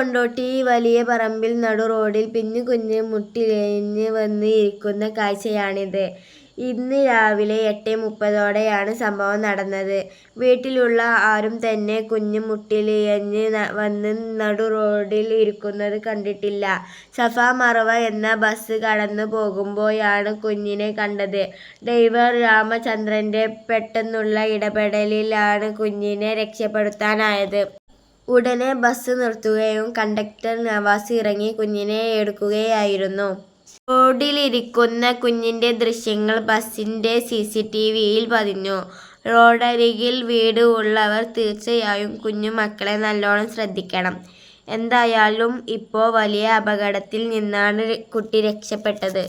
കൊണ്ടോട്ടി വലിയ പറമ്പിൽ നടു റോഡിൽ കുഞ്ഞ് മുട്ടിലിഴഞ്ഞ് വന്ന് ഇരിക്കുന്ന കാഴ്ചയാണിത്. ഇന്ന് രാവിലെ 8:30ഓടെയാണ് സംഭവം നടന്നത്. വീട്ടിലുള്ള ആരും തന്നെ കുഞ്ഞ് മുട്ടിലിഴഞ്ഞ് വന്ന് നടു റോഡിൽ ഇരിക്കുന്നത് കണ്ടിട്ടില്ല. സഫ മർവ എന്ന ബസ് കടന്നു പോകുമ്പോഴാണ് കുഞ്ഞിനെ കണ്ടത്. ഡ്രൈവർ രാമചന്ദ്രന്റെ പെട്ടെന്നുള്ള ഇടപെടലിലാണ് കുഞ്ഞിനെ രക്ഷപ്പെടുത്താനായത്. ഉടനെ ബസ് നിർത്തുകയും കണ്ടക്ടർ നവാസ് ഇറങ്ങി കുഞ്ഞിനെ എടുക്കുകയായിരുന്നു. റോഡിലിരിക്കുന്ന കുഞ്ഞിന്റെ ദൃശ്യങ്ങൾ ബസിന്റെ CCTVയിൽ പതിഞ്ഞു. റോഡരികിൽ വീട് ഉള്ളവർ തീർച്ചയായും കുഞ്ഞുമക്കളെ നല്ലോണം ശ്രദ്ധിക്കണം. എന്തായാലും ഇപ്പോ വലിയ അപകടത്തിൽ നിന്നാണ് കുട്ടി രക്ഷപ്പെട്ടത്.